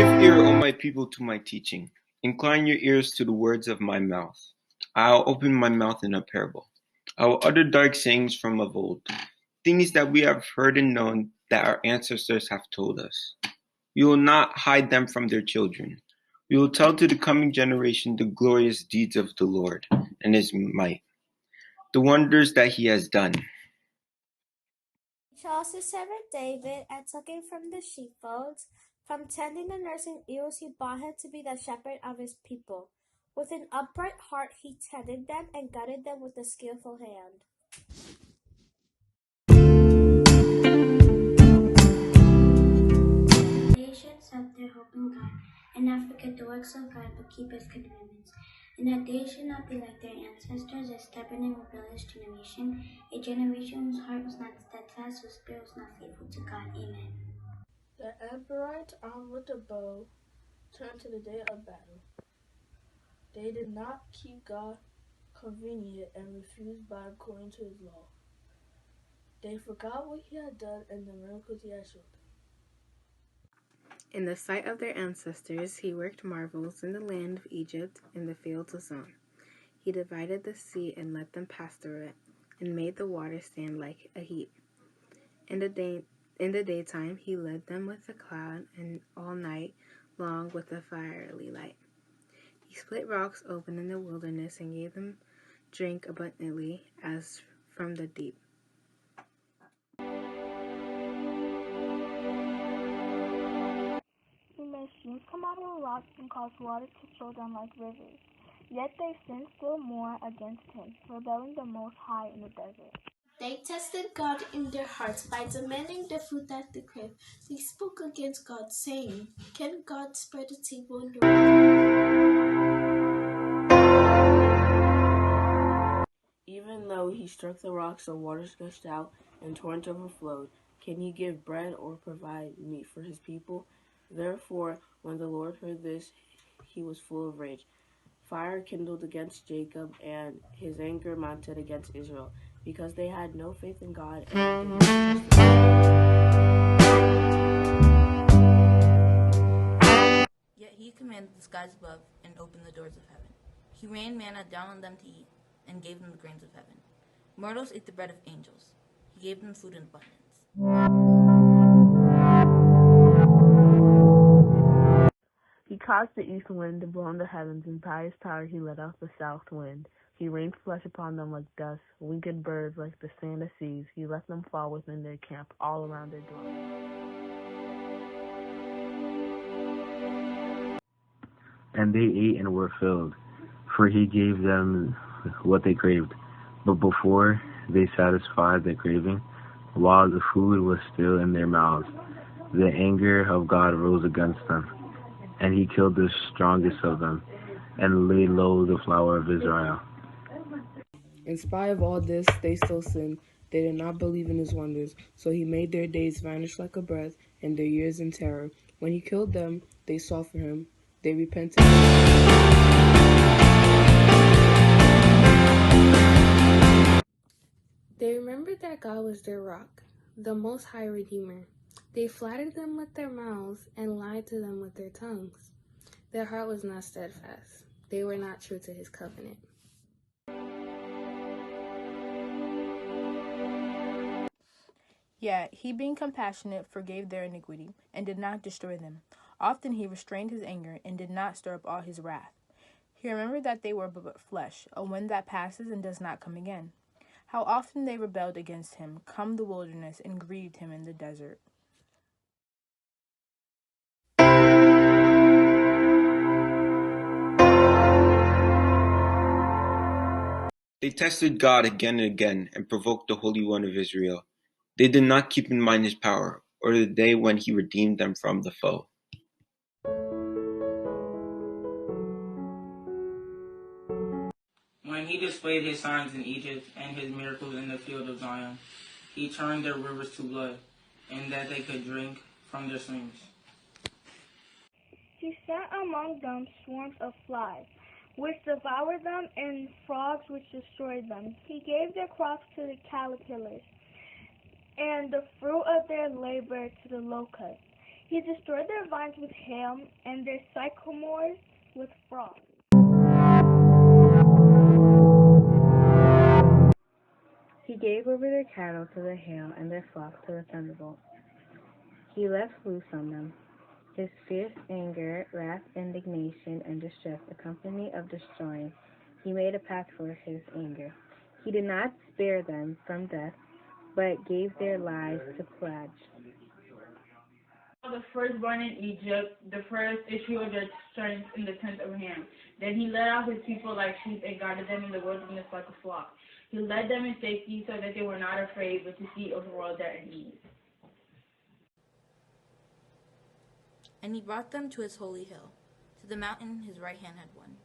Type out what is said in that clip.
Give ear, O my people, to my teaching. Incline your ears to the words of my mouth. I'll open my mouth in a parable. I will utter dark sayings from of old, things that we have heard and known that our ancestors have told us. We will not hide them from their children. We will tell to the coming generation the glorious deeds of the Lord and his might, the wonders that he has done. He chose his servant David and took him from the sheepfolds. From tending the nursing ewes, he brought him to be the shepherd of his people. With an upright heart, he tended them and guided them with a skillful hand. They should set their hope in God, and not forget the works of God, but keep his commandments. And that they should not be like their ancestors, a stubborn and rebellious generation, a generation whose heart was not steadfast, whose spirit was not faithful to God. Amen. The Amorites armed with a bow turned to the day of battle. They did not keep God convenient and refused by according to his law. They forgot what he had done and the miracles he had shown them. In the sight of their ancestors, he worked marvels in the land of Egypt, in the fields of Zon. He divided the sea and let them pass through it, and made the water stand like a heap. In the daytime he led them with a cloud, and all night long with a fiery light. He split rocks open in the wilderness and gave them drink abundantly as from the deep. He made streams come out of the rocks and caused water to flow down like rivers. Yet they sinned still more against him, rebelling the Most High in the desert. They tested God in their hearts by demanding the food that they craved. They spoke against God, saying, "Can God spread a table in the world?" Even though he struck the rocks, the waters gushed out and torrents overflowed. Can he give bread or provide meat for his people? Therefore, when the Lord heard this, he was full of rage. Fire kindled against Jacob, and his anger mounted against Israel, because they had no faith in God and did not trust him. Yet he commanded the skies above and opened the doors of heaven. He rained manna down on them to eat, and gave them the grains of heaven. Mortals ate the bread of angels. He gave them food in abundance. He caused the east wind to blow in the heavens, and by his power he let out the south wind. He rained flesh upon them like dust, winged birds like the sand of seas. He let them fall within their camp, all around their dwelling. And they ate and were filled, for he gave them what they craved. But before they satisfied their craving, while the food was still in their mouths, the anger of God rose against them, and he killed the strongest of them, and laid low the flower of Israel. In spite of all this, they still sinned. They did not believe in his wonders, so he made their days vanish like a breath, and their years in terror. When he killed them, they sought for him. They repented. They remembered that God was their rock, the Most High Redeemer. They flattered them with their mouths and lied to them with their tongues. Their heart was not steadfast. They were not true to his covenant. Yet he, being compassionate, forgave their iniquity, and did not destroy them. Often he restrained his anger, and did not stir up all his wrath. He remembered that they were but flesh, a wind that passes and does not come again. How often they rebelled against him, come the wilderness, and grieved him in the desert. They tested God again and again, and provoked the Holy One of Israel. They did not keep in mind his power, or the day when he redeemed them from the foe. When he displayed his signs in Egypt and his miracles in the field of Zion, he turned their rivers to blood, and that they could drink from their streams. He sent among them swarms of flies, which devoured them, and frogs which destroyed them. He gave their crops to the caterpillars, and the fruit of their labor to the locusts. He destroyed their vines with hail and their sycamores with frost. He gave over their cattle to the hail and their flocks to the thunderbolt. He left loose on them his fierce anger, wrath, indignation, and distress, a company of destroying. He made a path for his anger. He did not spare them from death, but gave their lives to pledge. The firstborn in Egypt, the first issue of their strength in the tent of Ham. Then he led out his people like sheep and guided them in the wilderness like a flock. He led them in safety so that they were not afraid, but to see overall their enemies. And he brought them to his holy hill, to the mountain his right hand had won.